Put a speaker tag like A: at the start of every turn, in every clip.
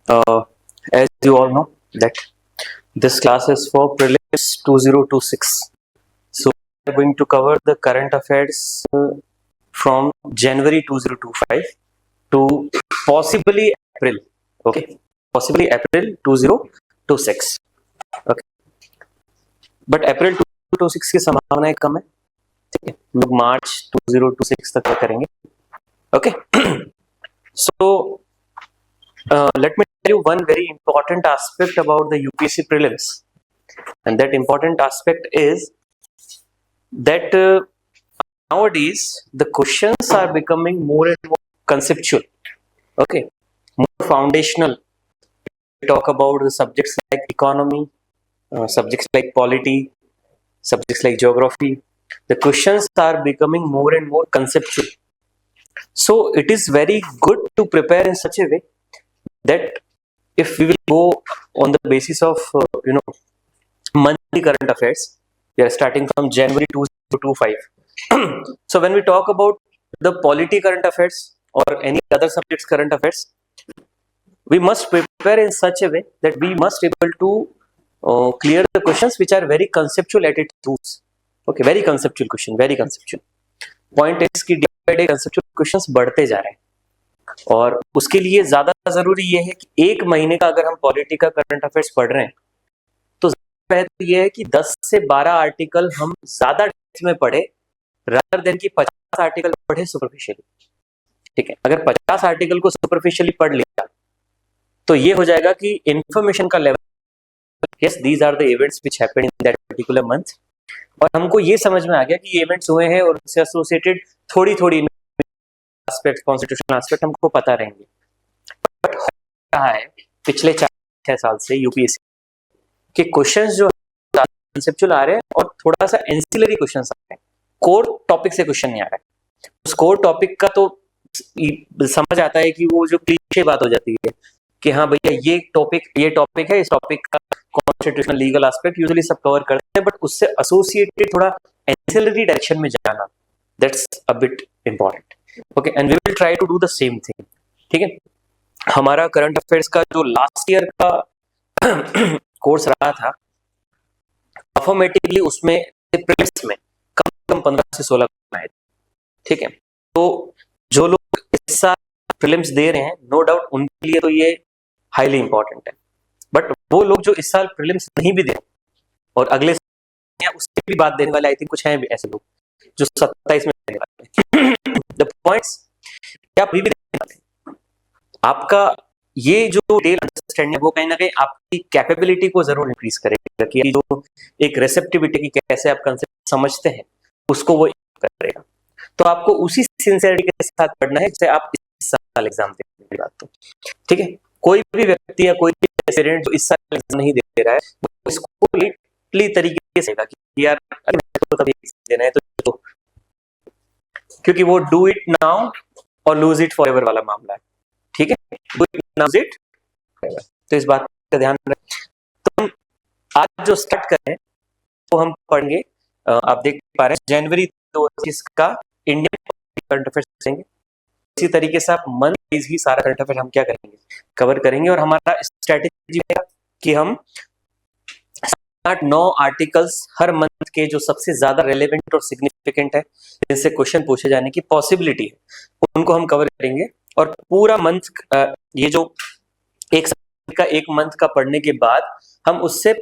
A: As you all know that this class is for prelims 2026. So we are going to cover the current affairs from January 2025 to possibly April. Okay, possibly April 2026. Okay, but April 2026 की संभावनाएं कम है. ठीक है, हम लोग मार्च 2026 तक करेंगे. Okay, so let me tell you one very important aspect about the UPSC prelims, and that important aspect is that nowadays the questions are becoming more and more conceptual. Okay, more foundational. We talk about the subjects like economy, subjects like polity, subjects like geography. The questions are becoming more and more conceptual. So it is very good to prepare in such a way that if we will go on the basis of monthly current affairs, we are starting from January 2025. So when we talk about the polity current affairs or any other subjects current affairs, we must prepare in such a way that we must able to clear the questions which are very conceptual at its roots. Okay, very conceptual question, very conceptual. Point is कि day by day conceptual questions बढ़ते जा रहे हैं, और उसके लिए ज्यादा जरूरी ये है कि एक महीने का अगर हम पॉलिटी का करंट अफेयर्स पढ़ रहे हैं तो बेहतर ये है कि 10 से 12 आर्टिकल हम ज्यादा डेप्थ में पढ़े रादर देन कि 50 आर्टिकल पढ़े सुपरफिशियली. ठीक है, अगर 50 आर्टिकल को सुपरफिशियली पढ़ लिया तो ये हो जाएगा कि इंफॉर्मेशन का level, yes these are the events which happened in that particular month, और हमको ये समझ में आ गया कि ये इवेंट्स हुए हैं और उससे एसोसिएटेड थोड़ी थोड़ी एस्पेक्ट, कॉन्स्टिट्यूशनल एस्पेक्ट हमको पता रहेंगे. बट रहा है पिछले 4-6 साल से यूपीएससी के क्वेश्चंस जो कंसेप्चुअल आ रहे हैं और थोड़ा सा एंसिलरी क्वेश्चंस आ रहे हैं, कोर टॉपिक से क्वेश्चन नहीं आ रहा है. उस कोर टॉपिक का तो समझ आता है कि वो जो क्लीशे बात हो जाती है कि हाँ भैया ये टॉपिक है, इस टॉपिक का कॉन्स्टिट्यूशनल लीगल एस्पेक्ट यूजुअली सब कवर करते हैं, बट उससे एसोसिएटेड थोड़ा एंसिलरी डायरेक्शन में जाना, that's a bit important. Okay, and we will try to do the same thing. ठीक है, हमारा करंट अफेयर्स का जो लास्ट ईयर का कोर्स रहा था, अफर्मेटिवली उसमें प्रीलिम्स में कम से कम 15 से 16 आए. ठीक है, तो जो लोग इस साल प्रीलिम्स दे रहे हैं, नो डाउट उनके लिए तो ये हाईली इंपॉर्टेंट है. बट वो लोग जो इस साल प्रीलिम्स नहीं भी दे और अगले साल उसके भी बात देने वाले, आई थिंक कुछ हैं भी ऐसे लोग जो 27 में देने वाले हैं. द पॉइंट्स क्या अभी भी देने वाले हैं, आपका ये जो डिटेल अंडरस्टैंडिंग है वो कहीं ना कहीं आपकी कैपेबिलिटी को जरूर इंक्रीज करेगा कि जो एक रिसेप्टिविटी की कैसे आप कंसेप्ट समझते हैं उसको वो करेगा. तो आपको उसी सिंसियरिटी के साथ पढ़ना है जैसे आप इस साल एग्जाम देने की बात. तो ठीक है, कोई भी व्यक्ति या कोई भी स्टूडेंट जो इस साल एग्जाम नहीं दे रहा है वो इसको लिटरली तरीके से कहेगा कि यार तो कभी देना है तो क्योंकि वो डू इट नाउ और लूज इट फॉर एवर वाला मामला है. ठीक है, do it now lose it, तो इस बात का ध्यान रखें. तो हम आज जो स्टार्ट कर रहे हैं वो हम पढ़ेंगे, आप देख पा रहे हैं जनवरी 2025 का इंडियन करंट अफेयर्स देंगे. इसी तरीके से आप मंथ वाइज ही सारा करंट अफेयर हम क्या करेंगे, कवर करेंगे. और हमारा स्ट्रेटेजी है कि हम 8-9 आर्टिकल्स हर मंथ के जो सबसे ज्यादा रेलेवेंट और सिग्निफिकेंट है, जिनसे क्वेश्चन पूछे जाने की पॉसिबिलिटी है, उनको हम कवर करेंगे. और पूरा मंथ ये जो एक मंथ का पढ़ने के बाद हम उससे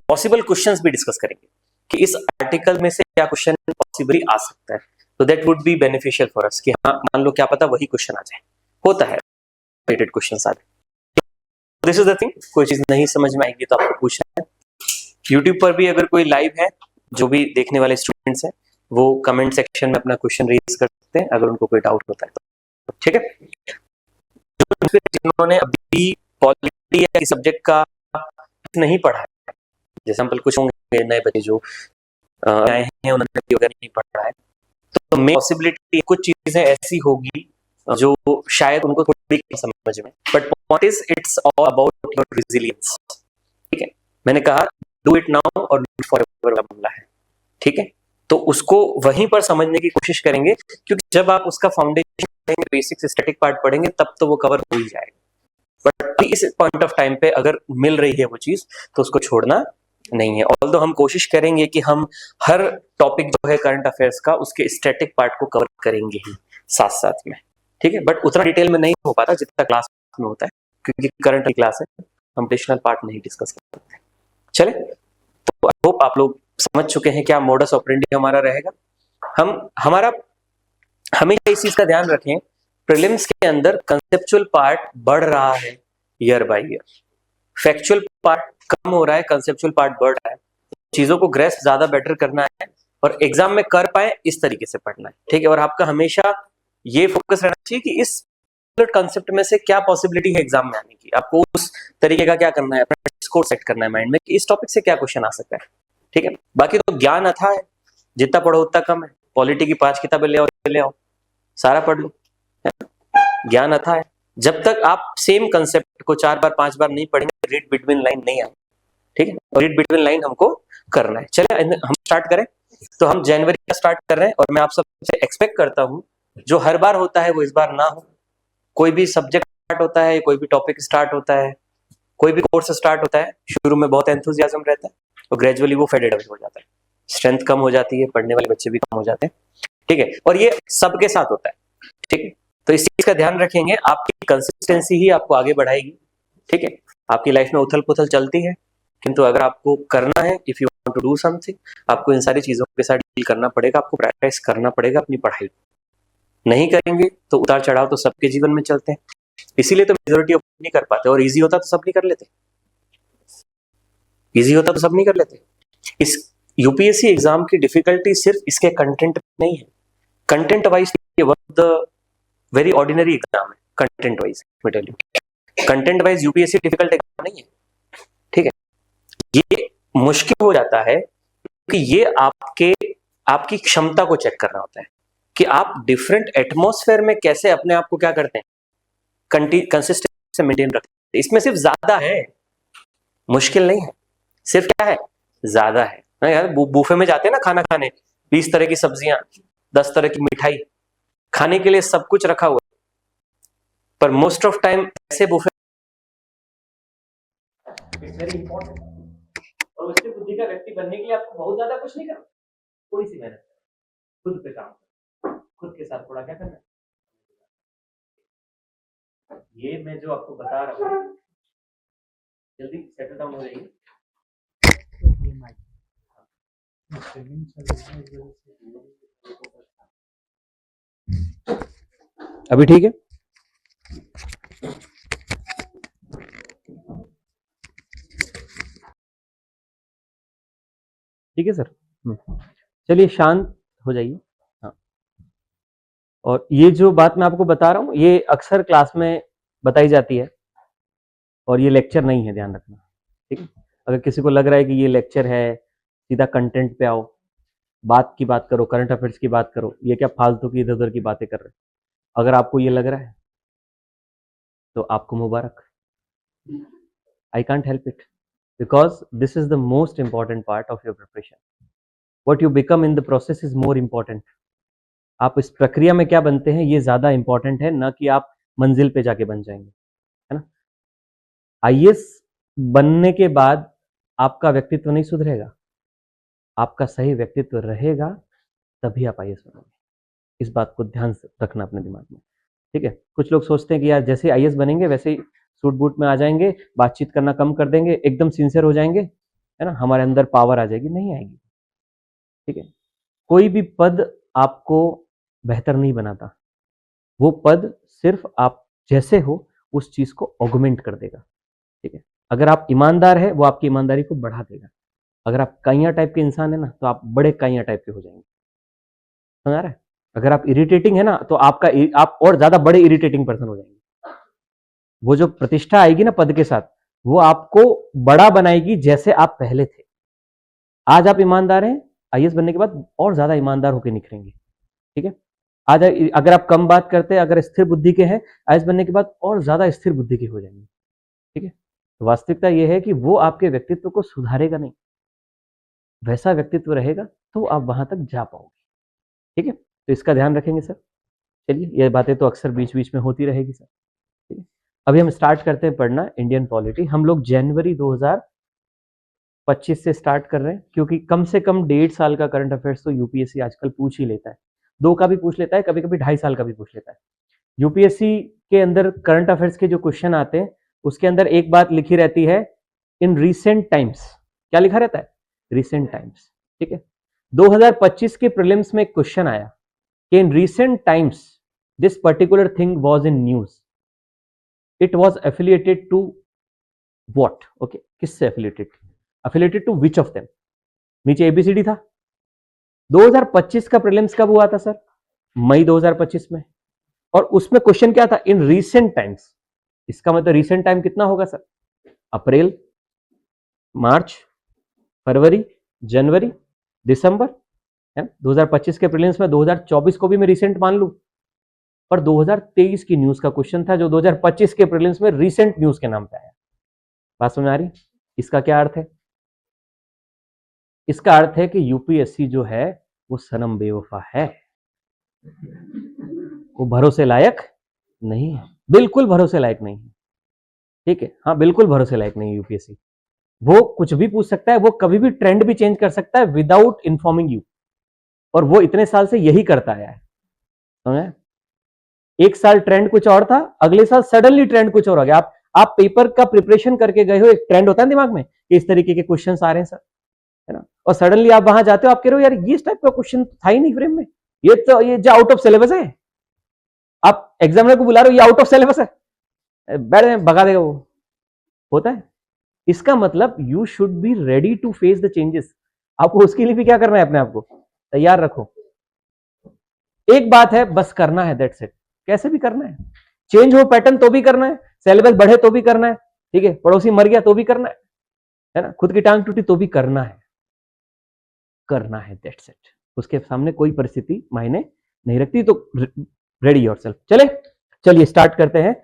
A: पॉसिबल क्वेश्चंस भी डिस्कस करेंगे कि इस आर्टिकल में से क्या क्वेश्चन पॉसिबली आ सकता है. तो that would be beneficial for us कि हाँ मान लो क्या पता वही क्वेश्चन आ जाए, होता है रिलेटेड क्वेश्चंस आते हैं. दिस इज द थिंग, कोई चीज नहीं समझ में आएगी तो आपको पूछना है. यूट्यूब पर भी अगर कोई लाइव है, जो भी देखने वाले स्टूडेंट्स हैं वो कमेंट सेक्शन में अपना क्वेश्चन रेज कर सकते हैं अगर उनको कोई डाउट होता है तो. ठीक है, जिन्होंने अभी पॉलिटी या सब्जेक्ट का नहीं पढ़ा है, जैसे एग्जाम्पल कुछ होंगे नए बच्चे जो आए हैं उन्होंने योगा नहीं पढ़ा है, तो मे पॉसिबिलिटी कुछ चीजें ऐसी होगी जो शायद उनको थोड़ी समझ में, but what is it's all about your resilience. ठीक है, मैंने कहा डू इट नाउ और डू इट फॉरएवर का मामला है. ठीक है, तो उसको वहीं पर समझने की कोशिश करेंगे, क्योंकि जब आप उसका फाउंडेशन पढ़ेंगे, बेसिक स्टैटिक पार्ट पढ़ेंगे, तब तो वो कवर हो ही जाएगा. बट इस पॉइंट ऑफ टाइम पे अगर मिल रही है वो चीज तो उसको छोड़ना नहीं है। ऑल्दो हम कोशिश करेंगे कि हम हर टॉपिक जो है करंट अफेयर्स का उसके स्टैटिक पार्ट को कवर करेंगे ही साथ साथ में, ठीक है, बट उतना डिटेल में नहीं हो पाता जितना क्लास में होता है, क्योंकि करंट क्लास है, हम एडिशनल पार्ट नहीं डिस्कस कर सकते। चले, तो आई होप आप लोग समझ चुके हैं क्या मोडस ऑपरेंडी हमारा रहेगा। हमारा हमेशा इस चीज का ध्यान रखें, प्रीलिम्स के अंदर कंसेप्चुअल पार्ट बढ़ रहा है year by year, factual part कम हो रहा है, कंसेप्चुअल पार्ट बढ़ रहा है। चीजों को ग्रेस्प ज्यादा बेटर करना है और एग्जाम में कर पाए इस तरीके से पढ़ना है, ठीक है। और आपका हमेशा ये फोकस रहना चाहिए कि इस कंसेप्ट में से क्या पॉसिबिलिटी है एग्जाम में आने की, आपको उस तरीके का क्या करना है, अपना स्कोर सेट करना है माइंड में कि इस टॉपिक से क्या क्वेश्चन आ सकता है, ठीक है। बाकी तो ज्ञान अथाह है, जितना पढ़ो उतना कम है। पॉलिटी की 5 किताबें ले आओ, सारा पढ़ लो, ज्ञान अथाह है। जब तक आप सेम कंसेप्ट को 4 बार 5 बार नहीं पढ़ेंगे, रीड बिटवीन लाइन नहीं आए, ठीक है। और रीड बिटवीन लाइन हमको करना है। चलिए हम स्टार्ट करें। तो हम जनवरी का स्टार्ट कर रहे हैं और मैं आप सबसे एक्सपेक्ट करता हूं जो हर बार होता है वो इस बार ना हो। कोई भी सब्जेक्ट स्टार्ट होता है, कोई भी टॉपिक स्टार्ट होता है, कोई भी कोर्स स्टार्ट होता है, शुरू में बहुत एंथुसियाज्म रहता है और ग्रेजुअली वो फेडेड अवे हो जाता है, स्ट्रेंथ कम हो जाती है, पढ़ने वाले बच्चे भी कम हो जाते हैं, ठीक है। और ये सबके साथ होता है, ठीक है। तो इस चीज का ध्यान रखेंगे, आपकी कंसिस्टेंसी ही आपको आगे बढ़ाएगी, ठीक है। आपकी लाइफ में उथल पुथल चलती है, किंतु अगर आपको करना है, if you want to do something, आपको इन सारी चीजों के साथ डील करना पड़ेगा, आपको प्रैक्टिस करना पड़ेगा अपनी पढ़ाई। नहीं करेंगे तो उतार चढ़ाव तो सबके जीवन में चलते हैं, इसीलिए तो मेजोरिटी नहीं कर पाते। और इजी होता तो सब नहीं कर लेते, इजी होता तो सब नहीं कर लेते। इस यूपीएससी एग्जाम की डिफिकल्टी सिर्फ इसके कंटेंट नहीं है, कंटेंट वाइज ये one of the very ordinary exam है। कंटेंट वाइज मैं tell you, content wise UPSC difficult exam नहीं है, ठीक है। ये मुश्किल हो जाता है क्योंकि ये आपकी क्षमता को चेक कर रहा होता है कि आप डिफरेंट एटमॉस्फेयर में कैसे अपने आप को क्या करते हैं, कंसिस्टेंसी से मेंटेन रखते हैं। इसमें सिर्फ ज्यादा है, मुश्किल नहीं है, सिर्फ क्या है, ज्यादा है ना यार। बूफे में जाते हैं ना खाना खाने, 20 तरह की सब्जियां, 10 तरह की मिठाई, खाने के लिए सब कुछ रखा हुआ है, पर मोस्ट ऑफ टाइम ऐसे बूफे वेरी इंपॉर्टेंट। और उसके बुद्धि का व्यक्ति बनने के लिए आपको बहुत ज्यादा कुछ नहीं करना, थोड़ी सी मेहनत, खुद पे काम, खुद के साथ थोड़ा क्या करना है। ये मैं जो आपको बता रहा हूँ, जल्दी सेटल डाउन हो जाइए। अभी ठीक है, ठीक है सर। चलिए शांत हो जाइए। हाँ, और ये जो बात मैं आपको बता रहा हूँ ये अक्सर क्लास में बताई जाती है और ये लेक्चर नहीं है, ध्यान रखना, ठीक है। अगर किसी को लग रहा है कि ये लेक्चर है, सीधा कंटेंट पे आओ, बात की बात करो, करंट अफेयर्स की बात करो, ये क्या फालतू की इधर उधर की बातें कर रहे हैं, अगर आपको ये लग रहा है तो आपको मुबारक, I can't help it, because this is the most important part of your preparation. What you become in the process is more important. आप इस प्रक्रिया में क्या बनते हैं ये ज्यादा इंपॉर्टेंट है, ना कि आप मंजिल पे जाके बन जाएंगे, है ना। आईएएस बनने के बाद आपका व्यक्तित्व नहीं सुधरेगा, आपका सही व्यक्तित्व रहेगा तभी आप आईएएस बनोगे। इस बात को ध्यान से रखना अपने दिमाग में, ठीक है। कुछ लोग सोचते हैं कि यार जैसे आईएएस बनेंगे वैसे ही सूट बूट में आ जाएंगे, बातचीत करना कम कर देंगे, एकदम सिंसियर हो जाएंगे, है ना, हमारे अंदर पावर आ जाएगी, नहीं आएगी, ठीक है। कोई भी पद आपको बेहतर नहीं बनाता, वो पद सिर्फ आप जैसे हो उस चीज को ऑगमेंट कर देगा, ठीक है। अगर आप ईमानदार है वो आपकी ईमानदारी को बढ़ा देगा, अगर आप काइया टाइप के इंसान है ना तो आप बड़े काइया टाइप के हो जाएंगे, समझ आ रहा है। अगर आप इरिटेटिंग है ना तो आप और ज्यादा बड़े इरिटेटिंग पर्सन हो जाएंगे। वो जो प्रतिष्ठा आएगी ना पद के साथ, वो आपको बड़ा बनाएगी जैसे आप पहले थे। आज आप ईमानदार हैं, आईएएस बनने के बाद और ज्यादा ईमानदार होकर निखरेंगे, ठीक है। आज अगर आप कम बात करते हैं, अगर स्थिर बुद्धि के हैं, आईएएस बनने के बाद और ज्यादा स्थिर बुद्धि के हो जाएंगे, ठीक है। तो वास्तविकता यह है कि वो आपके व्यक्तित्व को सुधारेगा नहीं, वैसा व्यक्तित्व रहेगा तो आप वहां तक जा पाओगे, ठीक है। तो इसका ध्यान रखेंगे सर। चलिए, ये बातें तो अक्सर बीच बीच में होती रहेगी सर, ठीक है। अभी हम स्टार्ट करते हैं पढ़ना इंडियन पॉलिटी। हम लोग जनवरी 2025 से स्टार्ट कर रहे हैं, क्योंकि कम से कम 1.5 साल का करंट अफेयर्स तो यूपीएससी आजकल पूछ ही लेता है। 2 का भी पूछ लेता है, कभी कभी 2.5 साल का भी पूछ लेता है। यूपीएससी के अंदर करंट अफेयर्स के जो क्वेश्चन आते हैं उसके अंदर एक बात लिखी रहती है, इन रीसेंट टाइम्स। क्या लिखा रहता है? Recent times. ठीक है। 2025 के प्रीलिम्स में एक क्वेश्चन आया कि in recent times this particular thing was in news, it was affiliated to what? Okay, किससे affiliated? Affiliated to which of them? नीचे एबीसीडी था। 2025 का प्रीलिम्स कब हुआ था सर? मई 2025 में। और उसमें क्वेश्चन क्या था? इन रीसेंट टाइम्स। इसका मतलब रीसेंट टाइम कितना होगा सर? अप्रैल, मार्च, फरवरी, जनवरी, दिसंबर, है। 2025 के प्रीलिम्स में 2024 को भी मैं रीसेंट मान लूं, पर 2023 की न्यूज का क्वेश्चन था जो 2025 के प्रीलिम्स में रीसेंट न्यूज के नाम पे आया। बात समझ आ रही? इसका क्या अर्थ है? इसका अर्थ है कि यूपीएससी जो है वो सनम बेवफा है, वो भरोसे लायक नहीं है, बिल्कुल भरोसे लायक नहीं है। ठीक है, हाँ, बिल्कुल भरोसे लायक नहीं है यूपीएससी। वो कुछ भी पूछ सकता है, वो कभी भी ट्रेंड भी चेंज कर सकता है विदाउट इन्फॉर्मिंग यू, और वो इतने साल से यही करता आया है। समझे? एक साल ट्रेंड कुछ और था, अगले साल सडनली ट्रेंड कुछ और आ गया। आप पेपर का प्रिपरेशन करके गए हो, एक ट्रेंड होता है दिमाग में कि इस तरीके के क्वेश्चंस आ रहे हैं सर, है ना, और सडनली आप वहां जाते हो, आप कह रहे हो यार ये इस टाइप का क्वेश्चन था ही नहीं फ्रेम में, ये तो ये जो आउट ऑफ सिलेबस है। आप एग्जामिनर को बुला रहे हो, ये आउट ऑफ सिलेबस है, बैठ भगा देगा वो। होता है। इसका मतलब you should be ready to face the changes. आपको उसके लिए भी क्या करना है? अपने आप को तैयार रखो। एक बात है, बस करना है, दैट्स इट। कैसे भी करना है, चेंज हो पैटर्न तो भी करना है, सिलेबस बढ़े तो भी करना है, ठीक है, पड़ोसी मर गया तो भी करना है ना, खुद की टांग टूटी तो भी करना है, करना है, दैट्स इट। उसके सामने कोई परिस्थिति मायने नहीं रखती, तो रेडी योरसेल्फ। चलिए स्टार्ट करते हैं।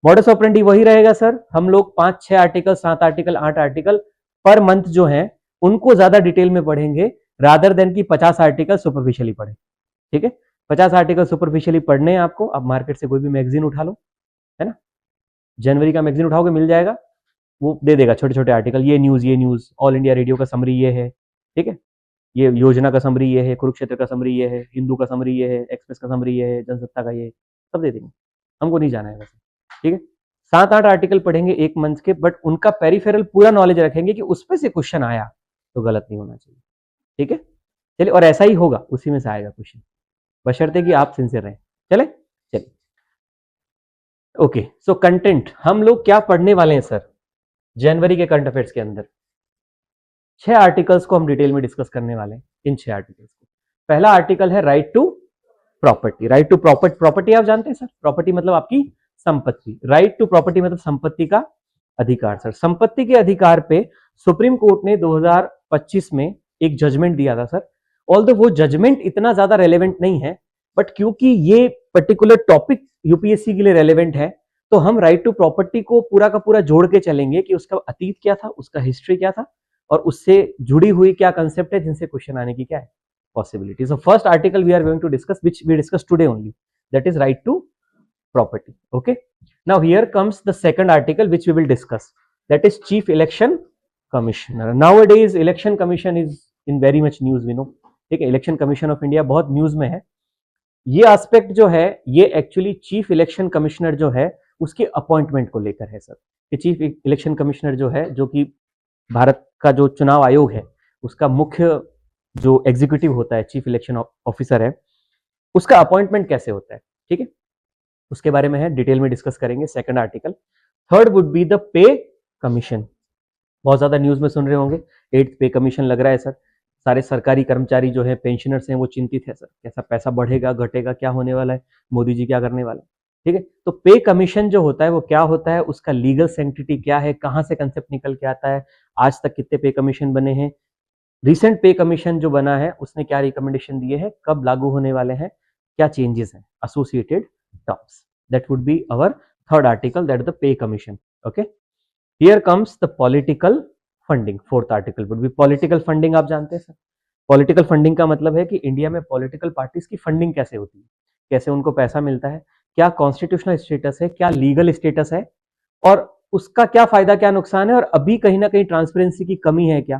A: मॉडस ऑपरेंडी वही रहेगा सर, हम लोग 5-6 article, 7 article, 8 article per month जो है उनको ज्यादा डिटेल में पढ़ेंगे, रादर देन की 50 आर्टिकल सुपरफिशियली पढ़े। ठीक है, 50 आर्टिकल सुपरफिशियली पढ़ने हैं आपको। अब मार्केट से कोई भी मैगजीन उठा लो, है ना, जनवरी का मैगजीन उठाओगे मिल जाएगा, वो दे देगा छोटे छोटे आर्टिकल, ये न्यूज, ऑल इंडिया रेडियो का समरी ये है, ठीक है, ये योजना का समरी ये है, कुरुक्षेत्र का समरी ये है, हिंदू का समरी ये है, एक्सप्रेस का समरी ये है, जनसत्ता का ये, सब दे देंगे, हमको नहीं जाना है वैसे। ठीक है, 7-8 आर्टिकल पढ़ेंगे एक मंथ के, बट उनका पेरिफेरल पूरा नॉलेज रखेंगे कि उसमें से क्वेश्चन आया तो गलत नहीं होना चाहिए। ठीक है, चलिए, और ऐसा ही होगा, उसी में से आएगा क्वेश्चन, बशर्ते कि आप सिंसियर रहें। चलिए ओके, सो कंटेंट हम लोग क्या पढ़ने वाले हैं सर जनवरी के करंट अफेयर्स के अंदर? 6 आर्टिकल्स को हम डिटेल में डिस्कस करने वाले हैं। इन 6 आर्टिकल्स को, पहला आर्टिकल है right to property. Right to property आप जानते हैं सर, प्रॉपर्टी मतलब आपकी संपत्ति, राइट टू प्रॉपर्टी मतलब संपत्ति का अधिकार। सर, संपत्ति के अधिकार पे सुप्रीम कोर्ट ने 2025 में एक जजमेंट दिया था सर। ऑल्दो वो जजमेंट इतना ज्यादा रेलेवेंट नहीं है, बट क्योंकि ये पर्टिकुलर टॉपिक यूपीएससी के लिए रेलेवेंट है, तो हम राइट टू प्रॉपर्टी को पूरा का पूरा जोड़ के चलेंगे कि उसका अतीत क्या था, उसका हिस्ट्री क्या था, और उससे जुड़ी हुई क्या कंसेप्ट है जिनसे क्वेश्चन आने की क्या है possibility. So first article we are going to discuss, which we discuss today only, that is right to property. Okay, now here comes the second article which we will discuss, that is chief election commissioner. Nowadays election commission is in very much news, we know. ठीक है, election commission of India बहुत news में है। ये aspect जो है ये actually chief election commissioner जो है उसके अपॉइंटमेंट को लेकर है सर। कि चीफ इलेक्शन कमिश्नर जो है, जो कि भारत का जो चुनाव आयोग है उसका मुख्य जो एग्जीक्यूटिव होता है, चीफ इलेक्शन ऑफिसर है, उसका अपॉइंटमेंट कैसे होता है, ठीक है, उसके बारे में है, डिटेल में डिस्कस करेंगे। Second article. Third would be the pay commission. बहुत ज्यादा न्यूज में सुन रहे होंगे, 8th पे कमीशन लग रहा है सर। सारे सरकारी कर्मचारी जो है, पेंशनर्स हैं, वो चिंतित है सर, कैसा पैसा बढ़ेगा घटेगा, क्या होने वाला है, मोदी जी क्या करने वाले हैं। ठीक है, तो पे कमीशन जो होता है वो क्या होता है, उसका लीगल सेंटिटी क्या है, कहां से कंसेप्ट निकल के आता है, आज तक कितने पे कमीशन बने हैं, रिसेंट पे कमीशन जो बना है उसने क्या रिकमेंडेशन दिए हैं, कब लागू होने वाले हैं, क्या चेंजेस हैं, associated terms. That would be our third article, that is the pay commission. Okay, here comes the political funding. Fourth article would be political funding. आप जानते हैं सर, पॉलिटिकल फंडिंग का मतलब है कि इंडिया में पॉलिटिकल पार्टीज की funding कैसे होती है, कैसे उनको पैसा मिलता है, क्या कॉन्स्टिट्यूशनल स्टेटस है, क्या लीगल स्टेटस है,
B: और उसका क्या फायदा क्या नुकसान है, और अभी कहीं ना कहीं ट्रांसपेरेंसी की कमी है क्या,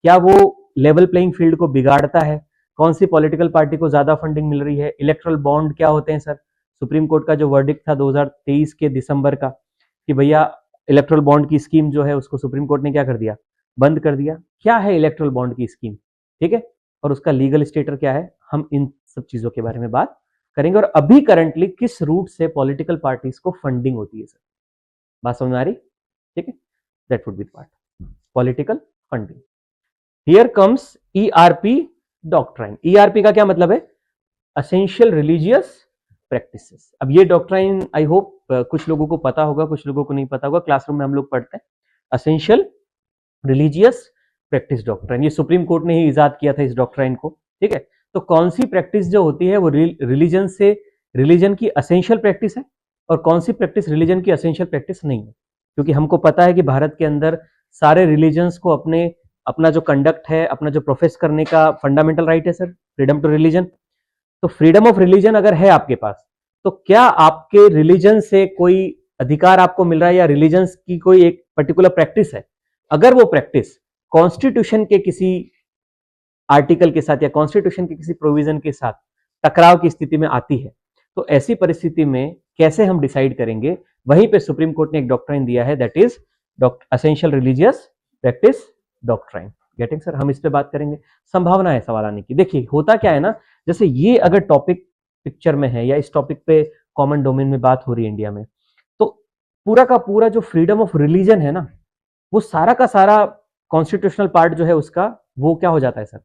B: क्या वो लेवल प्लेइंग फील्ड को बिगाड़ता है, कौन सी पॉलिटिकल पार्टी को ज्यादा फंडिंग मिल रही है, इलेक्ट्रल बॉन्ड क्या होते हैं सर, सुप्रीम कोर्ट का जो वर्डिक्ट था 2023 के दिसंबर का कि भैया इलेक्ट्रल बॉन्ड की स्कीम जो है उसको सुप्रीम कोर्ट ने क्या कर दिया, बंद कर दिया। क्या है इलेक्ट्रल बॉन्ड की स्कीम, ठीक है, और उसका लीगल स्टेटस क्या है, हम इन सब चीजों के बारे में बात करेंगे। और अभी करंटली किस रूट से पॉलिटिकल पार्टीज को फंडिंग होती है सर, बात समझ में आ रही, ठीक है, that would B part political funding. Here comes ERP doctrine. ERP का क्या मतलब है, असेंशियल रिलीजियस प्रैक्टिसेस। अब ये डॉक्ट्राइन आई होप कुछ लोगों को पता होगा, कुछ लोगों को नहीं पता होगा, क्लासरूम में हम लोग पढ़ते हैं असेंशियल रिलीजियस प्रैक्टिस डॉक्ट्राइन। ये सुप्रीम कोर्ट ने ही इजाद किया था इस डॉक्ट्राइन को, ठीक है। तो कौन सी प्रैक्टिस जो होती है वो रिलीजन से, रिलीजन की असेंशियल प्रैक्टिस है, और कौन सी प्रैक्टिस रिलीजन की असेंशियल प्रैक्टिस नहीं है, क्योंकि हमको पता है कि भारत के अंदर सारे रिलीजन्स को अपना जो कंडक्ट है, अपना जो प्रोफेस करने का फंडामेंटल राइट है सर, फ्रीडम टू रिलीजन। तो फ्रीडम ऑफ रिलीजन अगर है आपके पास, तो क्या आपके रिलीजन से कोई अधिकार आपको मिल रहा है, या रिलीजन की कोई एक पर्टिकुलर प्रैक्टिस है, अगर वो प्रैक्टिस कॉन्स्टिट्यूशन के किसी आर्टिकल के साथ या कॉन्स्टिट्यूशन के किसी प्रोविजन के साथ टकराव की स्थिति में आती है, तो ऐसी परिस्थिति में कैसे हम डिसाइड करेंगे, वहीं पे सुप्रीम कोर्ट ने एक डॉक्ट्राइन दिया है, that is essential religious practice doctrine. Getting sir, हम इस पे बात करेंगे, संभावना है सवाल आने की। देखिए होता क्या है ना, जैसे ये अगर टॉपिक पिक्चर में है या इस टॉपिक पे कॉमन डोमेन में बात हो रही है इंडिया में, तो पूरा का पूरा जो फ्रीडम ऑफ रिलीजन है ना, वो सारा का सारा कॉन्स्टिट्यूशनल पार्ट जो है उसका, वो क्या हो जाता है सर,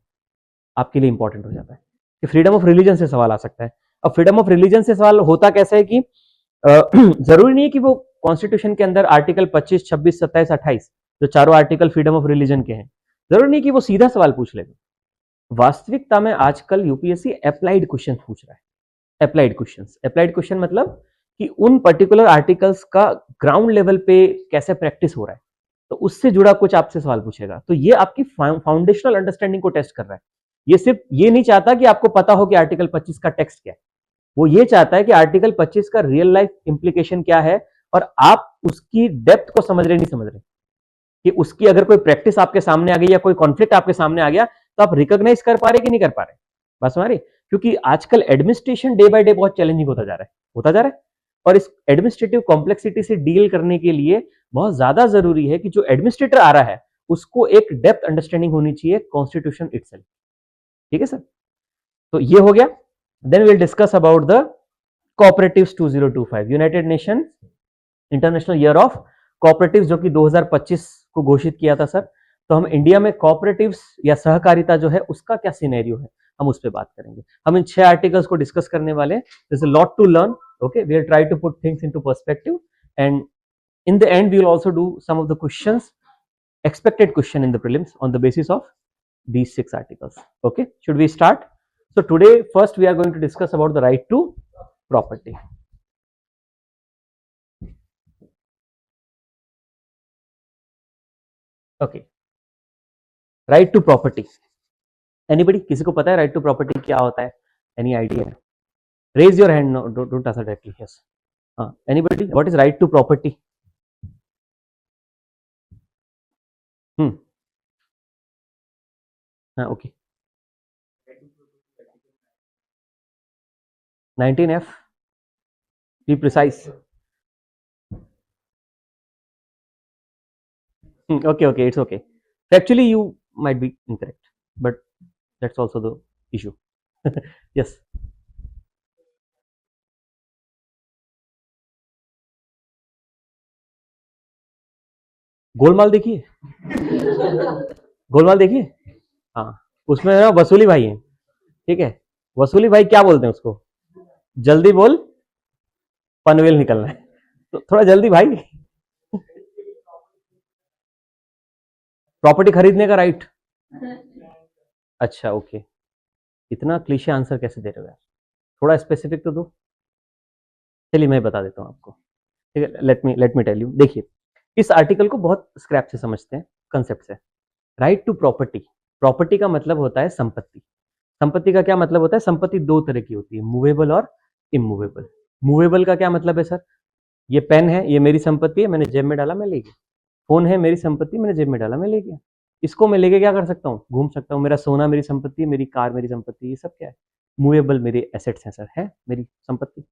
B: आपके लिए इंपॉर्टेंट हो जाता है कि फ्रीडम ऑफ रिलीजन से सवाल आ सकता है। अब फ्रीडम ऑफ रिलीजन से सवाल होता कैसे है कि जरूरी नहीं है कि वो कॉन्स्टिट्यूशन के अंदर आर्टिकल 25, 26, 27, 28 जो चारों आर्टिकल फ्रीडम ऑफ रिलीजन के हैं, जरूरी नहीं कि वो सीधा सवाल पूछ लेगा। वास्तविकता में आजकल यूपीएससी अप्लाइड क्वेश्चन पूछ रहा है। अप्लाइड क्वेश्चन मतलब कि उन पर्टिकुलर आर्टिकल्स का ग्राउंड लेवल पे कैसे प्रैक्टिस हो रहा है, तो उससे जुड़ा कुछ आपसे सवाल पूछेगा। तो ये आपकी फाउंडेशनल अंडरस्टैंडिंग को टेस्ट कर रहा है। ये सिर्फ ये नहीं चाहता कि आपको पता हो कि आर्टिकल 25 का टेक्स्ट क्या है, वो ये चाहता है कि आर्टिकल 25 का रियल लाइफ इंप्लीकेशन क्या है, और आप उसकी डेप्थ को समझ रहे नहीं समझ रहे, कि उसकी अगर कोई प्रैक्टिस आपके सामने आ गई या कोई कॉन्फ्लिक्ट आपके सामने आ गया, तो आप रिकॉग्नाइज कर पा रहे कि नहीं कर पा रहे, बस हमारी। क्योंकि आजकल एडमिनिस्ट्रेशन डे बाय डे बहुत चैलेंजिंग होता जा रहा है, और इस एडमिनिस्ट्रेटिव कॉम्प्लेक्सिटी से डील करने के लिए बहुत ज्यादा जरूरी है कि जो एडमिनिस्ट्रेटर आ रहा है उसको एक डेप्थ अंडरस्टैंडिंग होनी चाहिए कॉन्स्टिट्यूशन इटसेल्फ, ठीक है सर। तो ये हो गया। Then will discuss about the cooperatives 2025, United Nation International Year of Cooperatives, जो कि 2025 को घोषित किया था सर। तो हम इंडिया में कोऑपरेटिव्स या सहकारिता जो है उसका क्या सिनेरियो है, हम उस पर बात करेंगे। हम इन 6 आर्टिकल्स को डिस्कस करने वाले हैं। There is a lot to learn, okay, we will try to put things into perspective, and in the end we will also do some of the questions, expected question in the prelims on the basis of these 6 articles. Okay, should we start? So today first we are going to discuss about the right to property. Okay, right to property, anybody, किसी को पता है right to property क्या होता है, any idea? Raise your hand. No, don't answer directly. Yes, anybody, what is right to property? Okay, 19F, be precise. Okay, it's okay. Actually you might be incorrect, but that's also the issue. Yes, Golmaal देखिए, गोलमाल देखिए, हाँ, उसमें ना वसूली भाई है, ठीक है, वसूली भाई क्या बोलते हैं उसको, जल्दी बोल पनवेल निकलना है, तो थोड़ा जल्दी भाई। प्रॉपर्टी खरीदने का राइट, अच्छा ओके, इतना क्लीशे आंसर कैसे दे रहे हो यार, थोड़ा स्पेसिफिक तो दो। चलिए मैं बता देता हूँ आपको, ठीक है, लेट मी टेल यू। देखिए इस आर्टिकल को बहुत स्क्रैप से समझते हैं, कंसेप्ट से। राइट टू प्रॉपर्टी, प्रॉपर्टी का मतलब होता है संपत्ति। संपत्ति का क्या मतलब होता है, संपत्ति 2 तरह की होती है, मूवेबल और इमूवेबल। मूवेबल का क्या मतलब है सर, ये पेन है, ये मेरी संपत्ति है, मैंने जेब में डाला, मैं ले गया। फोन है, मेरी संपत्ति, मैंने जेब में डाला, मैं ले गया। इसको मैं लेके क्या कर सकता हूँ? घूम सकता हूँ। मेरा सोना मेरी संपत्ति है, मेरी कार मेरी संपत्ति, ये सब क्या है? मूवेबल मेरे एसेट्स हैं सर, है मेरी संपत्ति,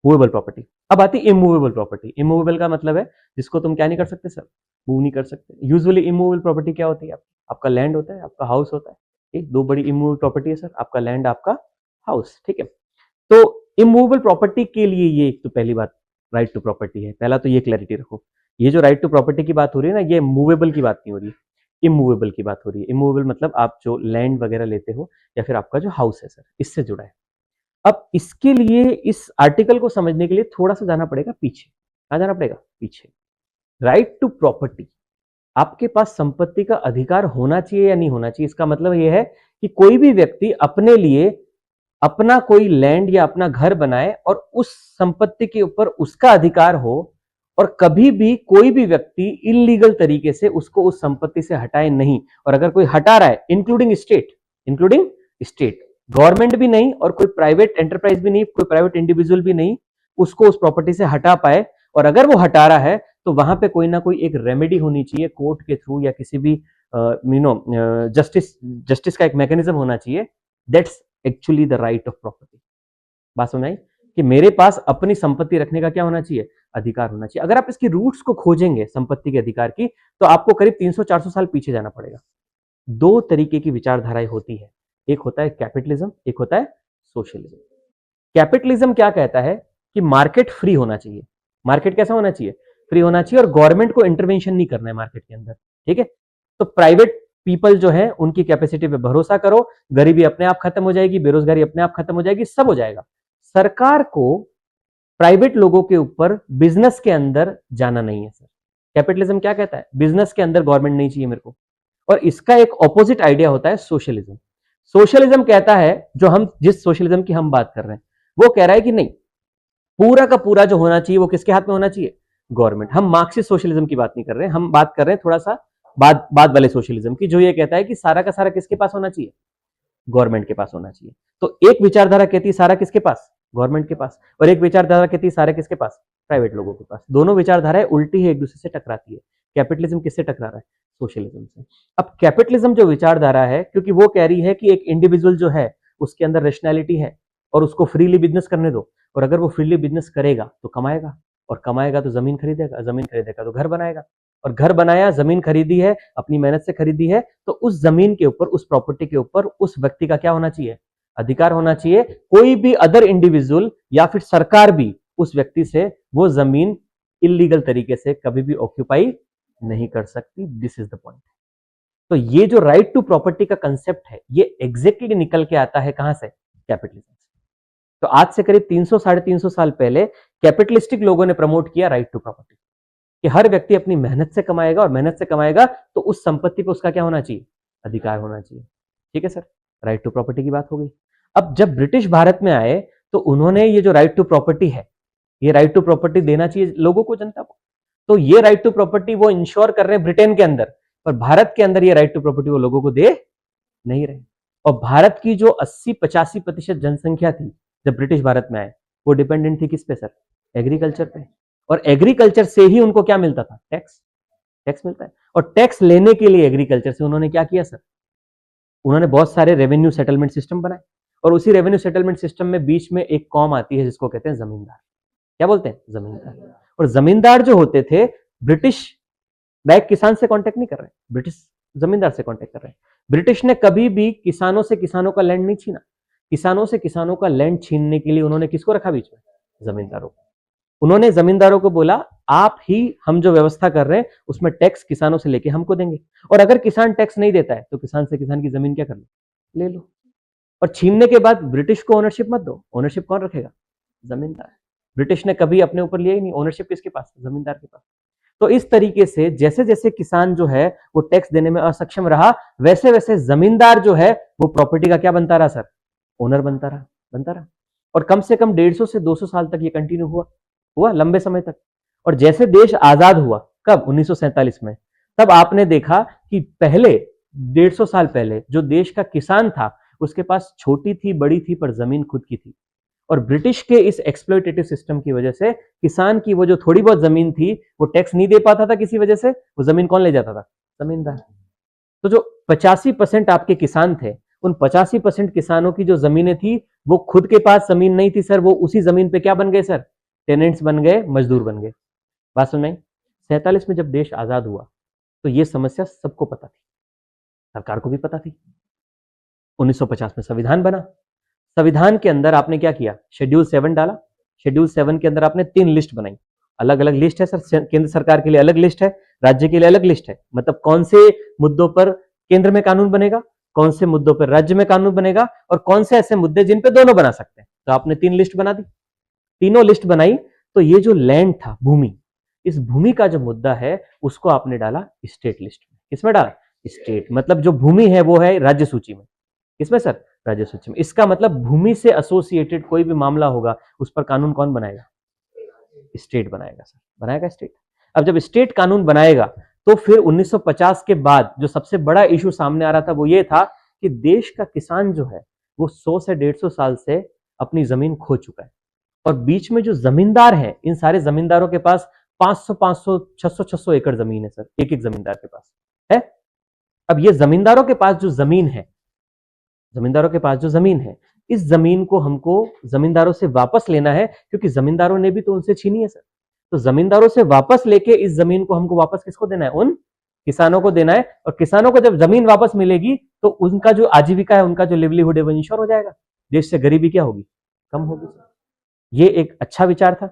B: मूवेबल प्रॉपर्टी। अब आती है इमूवेबल प्रॉपर्टी। इमूवेबल का मतलब है जिसको तुम क्या नहीं कर सकते सर? मूव नहीं कर सकते। यूजुअली इमूवेबल प्रॉपर्टी क्या होती है? आपका लैंड होता है, आपका हाउस होता है। ठीक, दो बड़ी इमूवेबल प्रॉपर्टी है सर, आपका लैंड, आपका हाउस। ठीक है, तो इमूवेबल प्रॉपर्टी के लिए ये एक तो पहली बात राइट टू प्रॉपर्टी है। पहला तो ये क्लैरिटी रखो, ये जो राइट टू प्रॉपर्टी की बात हो रही है ना, ये मूवेबल की बात नहीं हो रही है, इमूवेबल की बात हो रही है। इमूवेबल मतलब आप जो लैंड वगैरह लेते हो या फिर आपका जो हाउस है सर, इससे जुड़ा है। अब इसके लिए इस आर्टिकल को समझने के लिए थोड़ा सा जाना पड़ेगा पीछे। कहाँ जाना पड़ेगा? पीछे। राइट टू प्रॉपर्टी, आपके पास संपत्ति का अधिकार होना चाहिए या नहीं होना चाहिए? इसका मतलब यह है कि कोई भी व्यक्ति अपने लिए अपना कोई लैंड या अपना घर बनाए और उस संपत्ति के ऊपर उसका अधिकार हो, और कभी भी कोई भी व्यक्ति इलीगल तरीके से उसको उस संपत्ति से हटाए नहीं। और अगर कोई हटा रहा है, इंक्लूडिंग स्टेट, गवर्नमेंट भी नहीं और कोई प्राइवेट एंटरप्राइज भी नहीं, कोई प्राइवेट इंडिविजुअल भी नहीं, उसको उस प्रॉपर्टी से हटा पाए। और अगर वो हटा रहा है तो वहां पे कोई ना कोई एक रेमेडी होनी चाहिए कोर्ट के थ्रू या किसी भी जस्टिस का एक मैकेनिज्म होना चाहिए। That's actually the right of property. बात समझ आई कि मेरे पास अपनी संपत्ति रखने का क्या होना चाहिए? अधिकार होना चाहिए। अगर आप इसकी रूट्स को खोजेंगे संपत्ति के अधिकार की, तो आपको करीब 300-400 साल पीछे जाना पड़ेगा। दो तरीके की विचारधाराएं होती है, एक होता है कैपिटलिज्म, एक होता है सोशलिज्म। कैपिटलिज्म क्या कहता है कि मार्केट फ्री होना चाहिए। मार्केट कैसा होना चाहिए? फ्री होना चाहिए, और गवर्नमेंट को इंटरवेंशन नहीं करना है मार्केट के अंदर। ठीक है, तो प्राइवेट पीपल जो है उनकी कैपेसिटी पे भरोसा करो, गरीबी अपने आप खत्म हो जाएगी, बेरोजगारी अपने आप खत्म हो जाएगी, सब हो जाएगा। सरकार को प्राइवेट लोगों के ऊपर बिजनेस के अंदर जाना नहीं है सर। कैपिटलिज्म क्या कहता है? बिजनेस के अंदर गवर्नमेंट नहीं चाहिए मेरे को। और इसका एक ऑपोजिट आइडिया होता है सोशलिज्म। सोशलिज्म कहता है, जो हम जिस सोशलिज्म की हम बात कर रहे हैं, वो कह रहा है कि नहीं, पूरा का पूरा जो होना चाहिए वो किसके हाथ में होना चाहिए? गवर्नमेंट। हम मार्क्सिस्ट सोशलिज्म की बात नहीं कर रहे हैं, हम बात कर रहे हैं थोड़ा सा बाद वाले सोशलिज्म की, जो ये कहता है कि सारा का सारा किसके पास होना चाहिए? गवर्नमेंट के पास होना चाहिए। तो एक विचारधारा कहती है सारा किसके पास? गवर्नमेंट के पास। और एक विचारधारा कहती है सारा किसके पास? प्राइवेट लोगों के पास। दोनों विचारधाराएं उल्टी है, एक दूसरे से टकराती है। कैपिटलिज्म किससे टकरा रहा है? सोशलिज्म से। अब कैपिटलिज्म जो विचारधारा है, क्योंकि वो कह रही है कि एक इंडिविजुअल जो है उसके अंदर रेशनैलिटी है और उसको फ्रीली बिजनेस करने दो, और अगर वो फ्रीली बिजनेस करेगा तो कमाएगा, और कमाएगा तो जमीन खरीदेगा, जमीन खरीदेगा तो घर बनाएगा, और घर बनाया, जमीन खरीदी है, अपनी मेहनत से खरीदी है, तो उस जमीन के ऊपर, उस प्रॉपर्टी के ऊपर उस व्यक्ति का क्या होना चाहिए? अधिकार होना चाहिए। कोई भी अदर इंडिविजुअल या फिर सरकार भी उस व्यक्ति से वो जमीन इलीगल तरीके से कभी भी ऑक्यूपाई नहीं कर सकती। This is the point. तो ये जो राइट टू प्रॉपर्टी का कंसेप्ट है, ये एग्जैक्टली निकल के आता है कहां से? कैपिटलिज्म से। तो आज से करीब 300-350 साल पहले कैपिटलिस्टिक लोगों ने प्रमोट किया राइट टू प्रॉपर्टी, कि हर व्यक्ति अपनी मेहनत से कमाएगा, और मेहनत से कमाएगा तो उस संपत्ति पे उसका क्या होना चाहिए? अधिकार होना चाहिए। ठीक है सर, राइट टू प्रॉपर्टी की बात हो गई। अब जब ब्रिटिश भारत में आए तो उन्होंने ये जो राइट टू प्रॉपर्टी है, ये राइट टू प्रॉपर्टी देना चाहिए लोगों को, जनता को। तो ये राइट टू प्रॉपर्टी वो इंश्योर कर रहे हैं ब्रिटेन के अंदर, पर भारत के अंदर ये राइट टू प्रॉपर्टी वो लोगों को दे नहीं रहे। और भारत की जो 80-85% जनसंख्या थी जब ब्रिटिश भारत में आए, वो डिपेंडेंट थी किस पे सर? एग्रीकल्चर पे। और एग्रीकल्चर से ही उनको क्या मिलता था? टैक्स मिलता है। और टैक्स लेने के लिए एग्रीकल्चर से उन्होंने क्या किया सर? उन्होंने बहुत सारे रेवेन्यू सेटलमेंट सिस्टम बनाए, और उसी रेवेन्यू सेटलमेंट सिस्टम में बीच में एक कॉम आती है जिसको कहते हैं जमींदार। क्या बोलते हैं? जमींदार। और जमींदार जो होते थे, ब्रिटिश डायरेक्ट किसान से कांटेक्ट नहीं कर रहे, ब्रिटिश जमींदार से कांटेक्ट कर रहे हैं। ब्रिटिश ने कभी भी किसानों से किसानों का लैंड नहीं छीना। किसानों से किसानों का लैंड छीनने के लिए उन्होंने किसको रखा बीच में? जमींदारों को। उन्होंने जमींदारों को बोला, आप ही हम जो व्यवस्था कर रहे हैं उसमें टैक्स किसानों से लेके हमको देंगे, और अगर किसान टैक्स नहीं देता है तो किसान से किसान की जमीन क्या कर लो? ले लो। और छीनने के बाद ब्रिटिश को ओनरशिप मत दो, ओनरशिप कौन रखेगा? जमींदार। ब्रिटिश ने कभी अपने ऊपर लिया ही नहीं, ओनरशिप किसके पास? जमींदार के पास। तो इस तरीके से जैसे जैसे किसान जो है वो टैक्स देने में असक्षम रहा, वैसे वैसे जमींदार जो है वो प्रॉपर्टी का क्या बनता रहा सर? ओनर बनता रहा। और कम से कम 150 से 200 साल तक ये कंटिन्यू हुआ लंबे समय तक। और जैसे देश आजाद हुआ, कब? 1947 में, तब आपने देखा कि पहले 150 साल पहले जो देश का किसान था उसके पास छोटी थी, बड़ी थी, पर जमीन खुद की थी। और ब्रिटिश के इस एक्सप्लॉयटेटिव सिस्टम की वजह से किसान की वो जो थोड़ी बहुत जमीन थी वो टैक्स नहीं दे पाता था, किसी वजह से वो जमीन कौन ले जाता था? जमींदार। तो जो 85% आपके किसान थे, उन 85% किसानों की जो जमीनें थी वो खुद के पास जमीन नहीं थी सर, वो उसी जमीन पे क्या बन गए सर? टेनेंट्स बन गए, मजदूर बन गए। बात समझ में आई? 47 में जब देश आजाद हुआ तो ये समस्या सबको पता थी, सरकार को भी पता थी। 1950 में संविधान बना। संविधान के अंदर आपने क्या किया? शेड्यूल 7 डाला। शेड्यूल 7 के अंदर आपने 3 लिस्ट बनाई। अलग अलग लिस्ट है सर, केंद्र सरकार के लिए अलग लिस्ट है, राज्य के लिए अलग लिस्ट है। मतलब कौन से मुद्दों पर केंद्र में कानून बनेगा, कौन से मुद्दों पर राज्य में कानून बनेगा, और कौन से ऐसे मुद्दे जिन पे दोनों बना सकते हैं। तो आपने 3 लिस्ट बना दी। तीनों लिस्ट बनाई तो ये जो लैंड था, भूमि, इस भूमि का जो मुद्दा है उसको आपने डाला स्टेट लिस्ट में। किसमें डाला? स्टेट। मतलब जो भूमि है वो है राज्य सूची में। किसमें सर? राज्य सूची में। इसका मतलब भूमि से एसोसिएटेड कोई भी मामला होगा उस पर कानून कौन बनाएगा? स्टेट बनाएगा सर, बनाएगा स्टेट। अब जब स्टेट कानून बनाएगा तो फिर 1950 के बाद जो सबसे बड़ा इशू सामने आ रहा था वो ये था कि देश का किसान जो है वो 100 से 150 साल से अपनी जमीन खो चुका है, और बीच में जो जमींदार हैं, इन सारे जमींदारों के पास 500 600 एकड़ जमीन है सर, एक एक जमींदार के पास है। अब ये जमींदारों के पास जो जमीन है, जमींदारों के पास जो जमीन है, इस जमीन को हमको जमींदारों से वापस लेना है, क्योंकि जमींदारों ने भी तो उनसे छीनी है सर। तो जमींदारों से वापस लेके इस जमीन को हमको वापस किसको देना है? उन किसानों को देना है। और किसानों को जब जमीन वापस मिलेगी तो उनका जो आजीविका है, उनका जो लिवलीहुड है वो इंश्योर हो जाएगा, देश से गरीबी क्या होगी? कम होगी। ये एक अच्छा विचार था।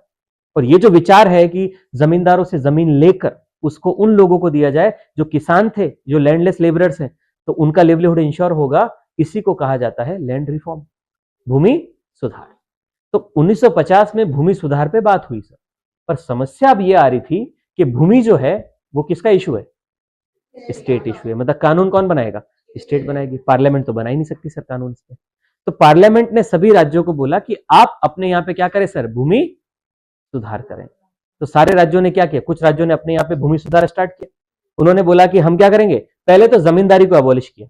B: और ये जो विचार है कि जमींदारों से जमीन लेकर उसको उन लोगों को दिया जाए जो किसान थे, जो लैंडलेस लेबरर्स हैं, तो उनका लिवलीहुड इंश्योर होगा, इसी को कहा जाता है लैंड रिफॉर्म, भूमि सुधार। तो 1950 में भूमि सुधार पे बात हुई सर। पर समस्या अब ये आ रही थी कि भूमि जो है वो किसका इशू है? स्टेट इशू है। मतलब कानून कौन बनाएगा? स्टेट बनाएगी। पार्लियामेंट तो बना ही नहीं सकती सर कानून इस पे। तो पार्लियामेंट ने सभी राज्यों को बोला कि आप अपने यहाँ पे क्या करें सर? भूमि सुधार करें। तो सारे राज्यों ने क्या किया? कुछ राज्यों ने अपने यहाँ पे भूमि सुधार स्टार्ट किया। उन्होंने बोला कि हम क्या करेंगे? पहले तो जमींदारी को अबॉलिश किया,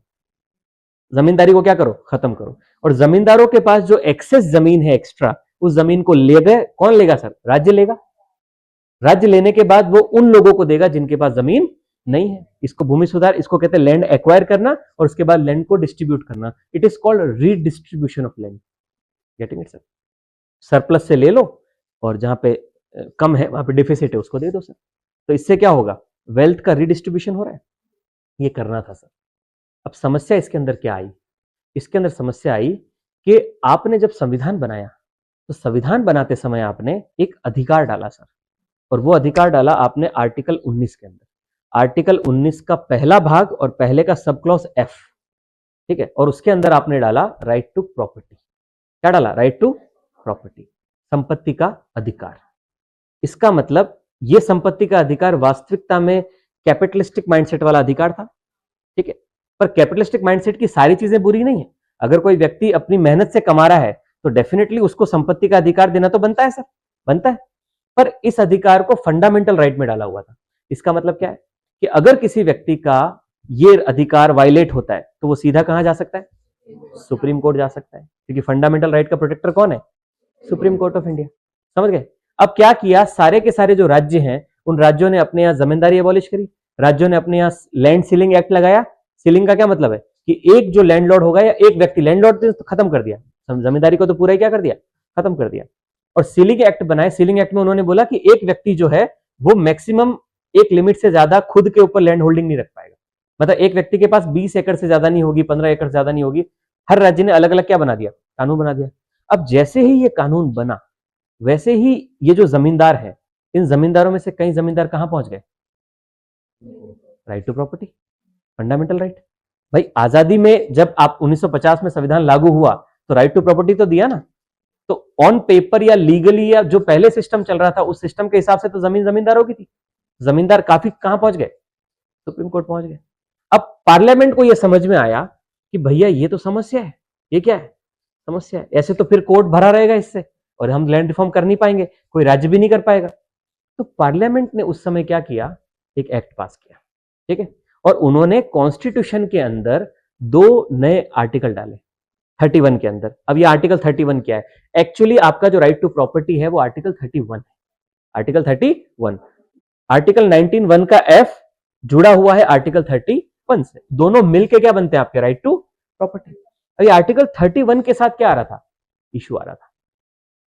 B: जमींदारी को क्या करो? खत्म करो। और जमींदारों के पास जो एक्सेस जमीन है एक्स्ट्रा, उस जमीन को ले गए। कौन लेगा सर? राज्य लेगा। राज्य लेने के बाद वो उन लोगों को देगा जिनके पास जमीन नहीं है। इसको भूमि सुधार, इसको कहते हैं लैंड एक्वायर करना, और उसके बाद लैंड को डिस्ट्रीब्यूट करना। It is called redistribution of land. Getting it sir? Surplus से ले लो और जहां पे कम है, वहां पे डिफिसिट है, उसको दे दो सर। तो इससे क्या होगा? वेल्थ का रीडिस्ट्रीब्यूशन हो रहा है। ये करना था सर। अब समस्या इसके अंदर क्या आई? इसके अंदर समस्या आई कि आपने जब संविधान बनाया तो संविधान बनाते समय आपने एक अधिकार डाला सर, और वो अधिकार डाला आपने आर्टिकल 19 के अंदर। आर्टिकल 19 का पहला भाग और पहले का सब क्लॉज एफ, ठीक है, और उसके अंदर आपने डाला राइट टू प्रॉपर्टी। क्या डाला? राइट टू प्रॉपर्टी, संपत्ति का अधिकार। इसका मतलब ये संपत्ति का अधिकार वास्तविकता में कैपिटलिस्टिक माइंडसेट वाला अधिकार था, ठीक है। पर कैपिटलिस्टिक माइंडसेट की सारी चीजें बुरी नहीं है। अगर कोई व्यक्ति अपनी मेहनत से कमा रहा है तो डेफिनेटली उसको संपत्ति का अधिकार देना तो बनता है सर, बनता है। पर इस अधिकार को फंडामेंटल राइट में डाला हुआ था। इसका मतलब क्या है कि अगर किसी व्यक्ति का ये अधिकार वायलेट होता है तो वो सीधा कहां जा सकता है? सुप्रीम कोर्ट जा सकता है, क्योंकि फंडामेंटल राइट का प्रोटेक्टर कौन है? Supreme court of India. समझ गए? अब क्या किया, सारे के सारे जो राज्य हैं उन राज्यों ने अपने यहां जमींदारी एबॉलिश करी, राज्यों ने अपने यहां लैंड सीलिंग एक्ट लगाया। सीलिंग का क्या मतलब है कि एक जो लैंडलॉर्ड होगा या एक व्यक्ति, लैंडलॉर्ड तो खत्म कर दिया, जमींदारी को तो पूरा ही क्या कर दिया? खत्म कर दिया। और सीलिंग एक्ट बनाए। सीलिंग एक्ट में उन्होंने बोला कि एक व्यक्ति जो है वो मैक्सिमम एक लिमिट से ज्यादा खुद के ऊपर लैंड होल्डिंग नहीं रख पाएगा। मतलब एक व्यक्ति के पास 20 एकड़ से ज्यादा नहीं होगी, 15 एकड़ से ज्यादा नहीं होगी। हर राज्य ने अलग अलग क्या बना दिया? कानून बना दिया। अब जैसे ही ये कानून बना वैसे ही ये जो जमींदार है, इन जमींदारों में से कई जमींदार कहां पहुंच गए? Right to property, fundamental right. भाई आजादी में जब आप 1950 में संविधान लागू हुआ तो राइट टू प्रॉपर्टी तो दिया ना। तो ऑन पेपर या लीगली या जो पहले सिस्टम चल रहा था उस सिस्टम के हिसाब से तो जमीन जमींदारों की थी। जमींदार काफी कहां पहुंच गए? सुप्रीम कोर्ट पहुंच गए। अब पार्लियामेंट को यह समझ में आया कि भैया ये तो समस्या है। ये क्या है? समस्या है। ऐसे तो फिर कोर्ट भरा रहेगा इससे और हम लैंड रिफॉर्म कर नहीं पाएंगे, कोई राज्य भी नहीं कर पाएगा। तो पार्लियामेंट ने उस समय क्या किया? एक एक्ट पास किया, ठीक है। और उन्होंने कॉन्स्टिट्यूशन के अंदर 2 नए आर्टिकल डाले। 31 के अंदर। अब ये आर्टिकल 31 क्या है? एक्चुअली आपका जो राइट टू प्रॉपर्टी है वो आर्टिकल 31 है। आर्टिकल 31, आर्टिकल 19(1) का एफ जुड़ा हुआ है आर्टिकल 31 से, दोनों मिलके क्या बनते हैं आपके? Right to property. अब ये आर्टिकल 31 के साथ क्या आ रहा था? इशू आ रहा था।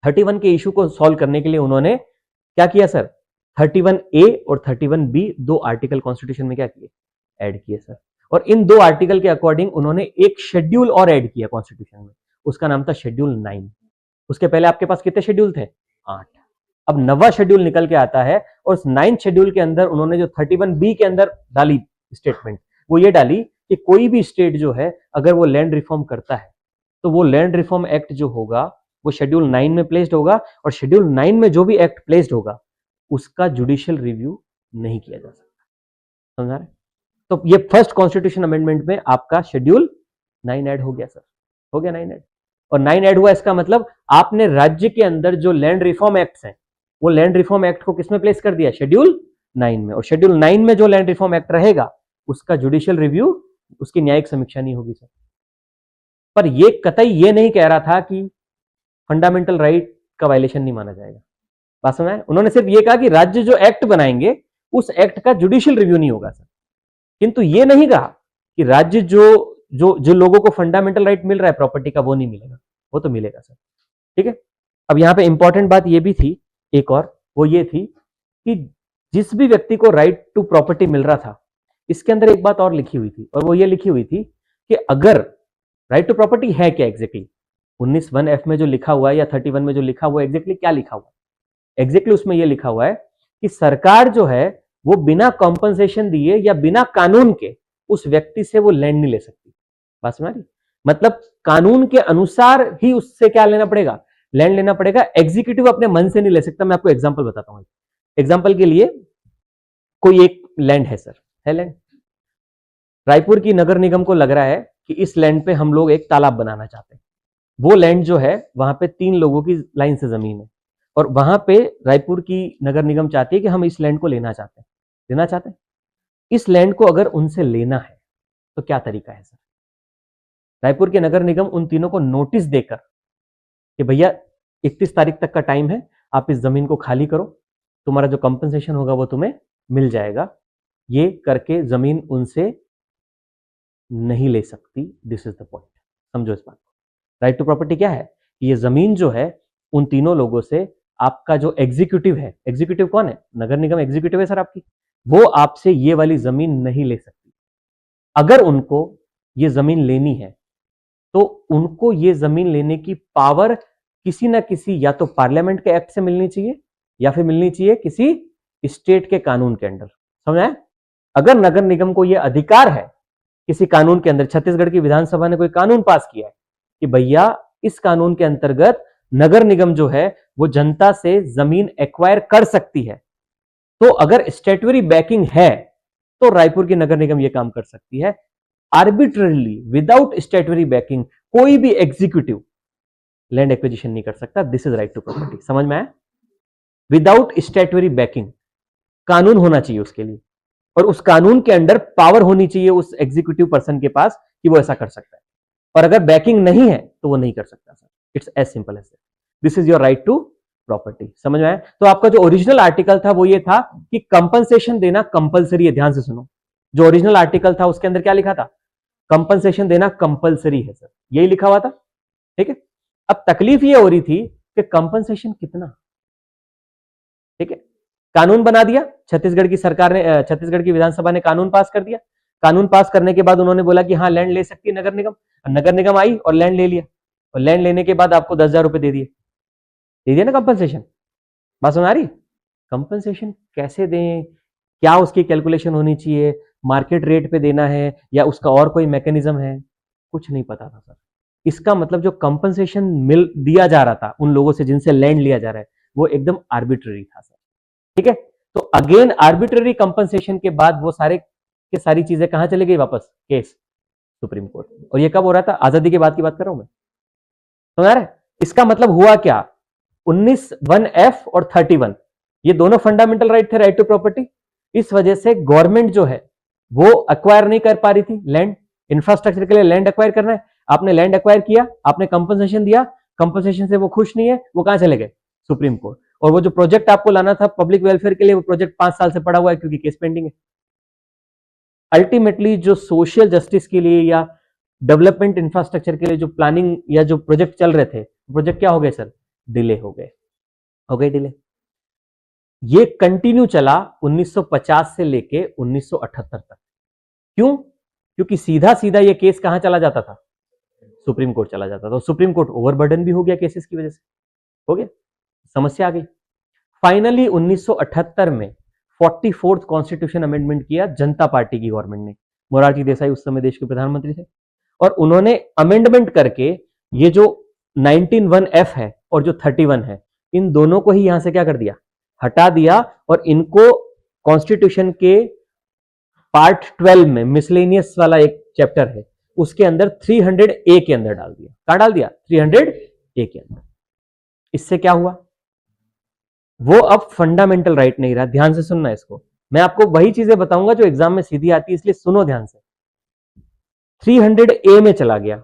B: 31 के इशू को सॉल्व करने के लिए उन्होंने क्या किया सर? 31A और 31B दो आर्टिकल कॉन्स्टिट्यूशन में क्या किए? ऐड किए सर। और इन दो आर्टिकल के अकॉर्डिंग उन्होंने एक शेड्यूल और ऐड किया कॉन्स्टिट्यूशन में, उसका नाम था शेड्यूल 9। उसके पहले आपके पास कितने शेड्यूल थे? 8। अब नवा शेड्यूल निकल के आता है और उस 9 शेड्यूल के अंदर उन्होंने जो 31B के अंदर डाली स्टेटमेंट, वो ये डाली कि कोई भी स्टेट जो है अगर वो लैंड रिफॉर्म करता है तो वो लैंड रिफॉर्म एक्ट जो होगा वो शेड्यूल 9 में प्लेस्ड होगा, और शेड्यूल 9 में जो भी एक्ट प्लेस्ड होगा उसका जुडिशियल रिव्यू नहीं किया जा सकता। समझा रहे? तो ये फर्स्ट कॉन्स्टिट्यूशन अमेंडमेंट में आपका शेड्यूल 9 ऐड हो गया सर, हो गया 9 ऐड। और 9 ऐड हुआ इसका मतलब आपने राज्य के अंदर जो लैंड रिफॉर्म एक्ट्स हैं वो लैंड रिफॉर्म एक्ट को किसमें प्लेस कर दिया? शेड्यूल 9 में। और शेड्यूल 9 में जो लैंड रिफॉर्म एक्ट रहेगा उसका जुडिशियल रिव्यू, उसकी न्यायिक समीक्षा नहीं होगी सर। पर ये कतई ये नहीं कह रहा था कि फंडामेंटल राइट का वायलेशन नहीं माना जाएगा। बात समझ आए? उन्होंने सिर्फ ये कहा कि राज्य जो एक्ट बनाएंगे उस एक्ट का जुडिशियल रिव्यू नहीं होगा सर, किंतु ये नहीं कहा कि राज्य जो लोगों को फंडामेंटल राइट मिल रहा है प्रॉपर्टी का वो नहीं मिलेगा, वो तो मिलेगा सर। ठीक है। अब यहां पे इंपॉर्टेंट बात ये भी थी एक और, वो ये थी कि जिस भी व्यक्ति को राइट टू प्रॉपर्टी मिल रहा था, इसके अंदर एक बात और लिखी हुई थी, और वो ये लिखी हुई थी कि अगर राइट टू प्रॉपर्टी है क्या एग्जैक्टली, 19(1)(f) में जो लिखा हुआ है या 31 में जो लिखा हुआ है, एग्जैक्टली क्या लिखा हुआ है? एग्जैक्टली उसमें ये लिखा हुआ है कि सरकार जो है वो बिना कॉम्पनसेशन दिए या बिना कानून के उस व्यक्ति से वो लैंड नहीं ले सकती। बात समझ रही? मतलब कानून के अनुसार ही उससे क्या लेना पड़ेगा? लैंड लेना पड़ेगा। एग्जीक्यूटिव अपने मन से नहीं ले सकता। मैं आपको एग्जांपल बताता हूं। एग्जांपल के लिए कोई एक लैंड है सर, है लैंड, रायपुर की नगर निगम को लग रहा है कि इस लैंड पे हम लोग एक तालाब बनाना चाहते हैं। वो लैंड जो है वहां पे 3 लोगों की लाइन से जमीन है, और वहां पे रायपुर की नगर निगम चाहती है कि हम इस लैंड को लेना चाहते हैं। इस लैंड को अगर उनसे लेना है तो क्या तरीका है सर? रायपुर के नगर निगम उन तीनों को नोटिस देकर कि भैया 31 तारीख तक का टाइम है, आप इस जमीन को खाली करो, तुम्हारा जो कंपनसेशन होगा वो तुम्हें मिल जाएगा, ये करके जमीन उनसे नहीं ले सकती। दिस इज द पॉइंट, समझो इस बात को। राइट टू प्रॉपर्टी क्या है? ये जमीन जो है उन तीनों लोगों से, आपका जो एग्जीक्यूटिव है, एग्जीक्यूटिव कौन है? नगर निगम एग्जीक्यूटिव है सर आपकी, वो आपसे ये वाली जमीन नहीं ले सकती। अगर उनको ये जमीन लेनी है तो उनको ये जमीन लेने की पावर किसी ना किसी, या तो पार्लियामेंट के एक्ट से मिलनी चाहिए या फिर मिलनी चाहिए किसी स्टेट के कानून के अंडर। समझ आए? अगर नगर निगम को यह अधिकार है किसी कानून के अंदर, छत्तीसगढ़ की विधानसभा ने कोई कानून पास किया है कि भैया इस कानून के अंतर्गत नगर निगम जो है वो जनता से जमीन एक्वायर कर सकती है, तो अगर स्टैट्यूटरी बैकिंग है तो रायपुर की नगर निगम ये काम कर सकती है। आर्बिट्ररीली विदाउट स्टैट्यूटरी बैकिंग कोई भी एग्जीक्यूटिव लैंड एक्विजिशन नहीं कर सकता। This is right to property. समझ में आया? विदाउट स्टैट्यूटरी बैकिंग, कानून होना चाहिए उसके लिए, और उस कानून के अंडर पावर होनी चाहिए उस एग्जीक्यूटिव पर्सन के पास कि वो ऐसा कर सकता है, और अगर बैकिंग नहीं है तो वो नहीं कर सकता sir. It's as simple as that. This is your right to property. समझ में आया? तो आपका जो ओरिजिनल आर्टिकल था वो ये था कि कंपनसेशन देना कंपलसरी है। ध्यान से सुनो, जो ओरिजिनल आर्टिकल था उसके अंदर क्या लिखा था? कंपनसेशन देना कंपलसरी है सर, यही लिखा हुआ था। ठीक है। अब तकलीफ ये हो रही थी कि कंपनसेशन कितना। ठीक है, कानून बना दिया छत्तीसगढ़ की सरकार ने, छत्तीसगढ़ की विधानसभा ने कानून पास कर दिया। कानून पास करने के बाद उन्होंने बोला कि हाँ लैंड ले सकती है नगर निगम। नगर निगम आई और लैंड ले लिया, और लैंड लेने के बाद आपको 10,000 रुपए दे दिए ना कंपनसेशन। बात समझ आ रही? कंपनसेशन कैसे दें, क्या उसकी कैलकुलेशन होनी चाहिए, मार्केट रेट पे देना है या उसका और कोई मैकेनिज्म है, कुछ नहीं पता था सर। इसका मतलब जो कंपनसेशन मिल दिया जा रहा था उन लोगों से जिनसे लैंड लिया जा रहा है वो एकदम आर्बिट्ररी था सर। ठीक है, तो अगेन आर्बिट्ररी कंपनसेशन के बाद वो सारे के सारी चीजें कहां चली गई वापस? Case supreme court. और ये कब हो रहा था? आजादी के बाद की बात कर रहा हूं मैं। समझ रहे? इसका मतलब हुआ क्या? 19(1)(f) और 31 ये दोनों फंडामेंटल राइट थे, राइट टू प्रॉपर्टी। इस वजह से गवर्नमेंट जो है वो एक्वायर नहीं कर पा रही थी लैंड, इंफ्रास्ट्रक्चर के लिए लैंड एक्वायर करना है। आपने लैंड एक्वायर किया, आपने कंपनसेशन दिया, कंपनसेशन से वो खुश नहीं है, वो कहां चले गए? Supreme court. और वो जो प्रोजेक्ट आपको लाना था पब्लिक वेलफेयर के लिए, वो प्रोजेक्ट 5 साल से पड़ा हुआ है क्योंकि केस पेंडिंग है। अल्टीमेटली जो सोशल जस्टिस के लिए या डेवलपमेंट इंफ्रास्ट्रक्चर के लिए जो प्लानिंग या जो प्रोजेक्ट चल रहे थे, प्रोजेक्ट क्या हो गए सर? डिले हो गए डिले। ये कंटिन्यू चला 1950 से लेके 1978 तक। क्यों? क्योंकि सीधा सीधा ये केस कहां चला जाता था? सुप्रीम कोर्ट चला जाता था। सुप्रीम कोर्ट ओवरबर्डन भी हो गया केसेस की वजह से, हो गया, समस्या आ गई। फाइनली 1978 में 44th कॉन्स्टिट्यूशन अमेंडमेंट किया जनता पार्टी की गवर्नमेंट ने। मोरारजी देसाई उस समय देश के प्रधानमंत्री थे, और उन्होंने अमेंडमेंट करके ये जो 19(1)(f) है और जो 31 है, इन दोनों को ही यहां से क्या कर दिया? हटा दिया, और इनको कॉन्स्टिट्यूशन के पार्ट 12 में मिसलेनियस वाला एक चैप्टर है, उसके अंदर 300A के अंदर डाल दिया। कहां डाल दिया? 300A के अंदर। इससे क्या हुआ? वो अब फंडामेंटल राइट नहीं रहा। ध्यान से सुनना इसको, मैं आपको वही चीजें बताऊंगा जो एग्जाम में सीधी आती है, इसलिए सुनो ध्यान से। 300A में चला गया,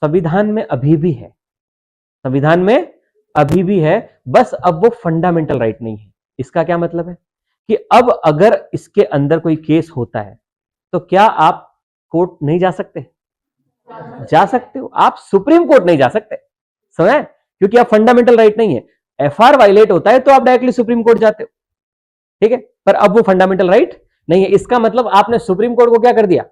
B: संविधान में अभी भी है, संविधान में अभी भी है, बस अब वो फंडामेंटल राइट नहीं है। इसका क्या मतलब है कि अब अगर इसके अंदर कोई केस होता है तो क्या आप कोर्ट नहीं जा सकते? जा सकते हो, आप सुप्रीम कोर्ट नहीं जा सकते, समझे? क्योंकि आप फंडामेंटल राइट नहीं है। एफआर वायलेट होता है तो आप डायरेक्टली सुप्रीम कोर्ट जाते हो, ठीक है, पर अब वो फंडामेंटल राइट नहीं है। इसका मतलब आपने सुप्रीम कोर्ट को क्या कर दिया?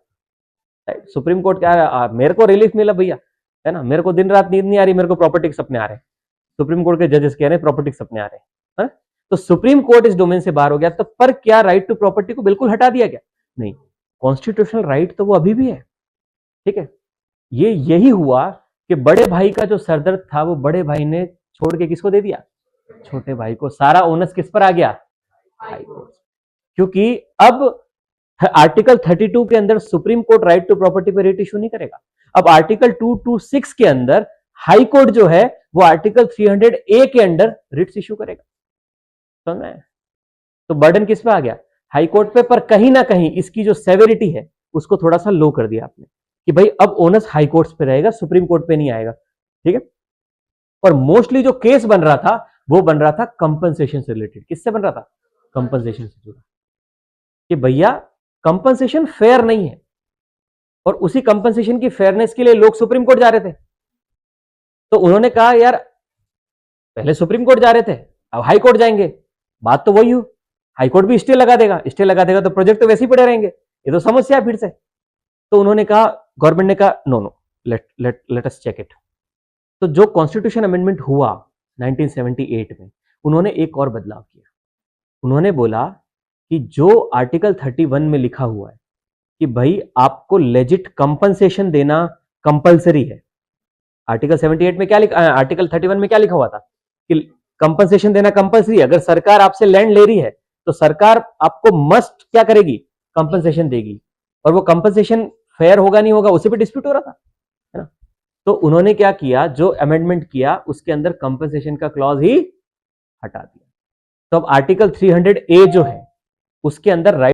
B: सुप्रीम कोर्ट क्या, मेरे को रिलीफ मिला भैया, है ना, मेरे को दिन रात नींद नहीं आ रही, मेरे को प्रॉपर्टी के सपने आ रहे हैं, सुप्रीम कोर्ट के जजेस कह रहे हैं प्रॉपर्टी के सपने आ रहे हैं, तो सुप्रीम कोर्ट इस डोमेन से बाहर हो गया। तो पर क्या राइट टू प्रॉपर्टी को बिल्कुल हटा दिया गया? नहीं, कॉन्स्टिट्यूशनल राइट तो वो अभी भी है, ठीक है। ये यही हुआ कि बड़े भाई का जो सरदर्द था वो बड़े भाई ने छोड़ के किसको दे दिया? छोटे भाई को। सारा ओनस किस पर आ गया? High court. क्योंकि अब आर्टिकल 32 के अंदर Supreme Court right to property पर रिट इशू नहीं करेगा। अब आर्टिकल 226 के अंदर हाई कोर्ट जो है वो आर्टिकल 300A के अंदर रिट्स इशू करेगा, समझ में? तो बर्डन किस पे आ गया? हाई कोर्ट पे। पर कहीं ना कहीं इसकी जो सेवेरिटी है उसको थोड़ा सा लो कर दिया आपने, कि भाई अब ओनस हाई कोर्ट्स पे रहेगा, सुप्रीम कोर्ट पे नहीं आएगा, ठीक है। और मोस्टली जो केस बन रहा था वो बन रहा था कंपनसेशन से रिलेटेड। किससे बन रहा था? कंपनसेशन से जुड़ा, कि भैया कंपनसेशन फेयर नहीं है, और उसी कंपनसेशन की फेयरनेस के लिए लोग सुप्रीम कोर्ट जा रहे थे। तो उन्होंने कहा यार पहले सुप्रीम कोर्ट जा रहे थे, अब हाई कोर्ट जाएंगे, बात तो वही हो, हाई कोर्ट भी स्टे लगा देगा, स्टे लगा देगा तो प्रोजेक्ट तो वैसे ही पड़े रहेंगे, ये तो समस्या है फिर से। तो उन्होंने कहा, गवर्नमेंट ने कहा no no, let us check it. तो जो कॉन्स्टिट्यूशन अमेंडमेंट हुआ 1978 में, उन्होंने एक और बदलाव किया। उन्होंने बोला कि जो आर्टिकल 31 में लिखा हुआ है कि भाई आपको लेजिट कंपनसेशन देना कंपलसरी है। आर्टिकल 78 में क्या लिखा, आर्टिकल 31 में क्या लिखा हुआ था कि कंपनसेशन देना कंपलसरी है। अगर सरकार आपसे लैंड ले रही है तो सरकार आपको मस्ट क्या करेगी? कंपनसेशन देगी, और वो कंपनसेशन फेयर होगा नहीं होगा उसी पे डिस्प्यूट हो रहा था, है ना। तो उन्होंने क्या किया, जो अमेंडमेंट किया उसके अंदर कंपनसेशन का क्लॉज ही हटा दिया। तो अब आर्टिकल 300A जो है उसके अंदर राइट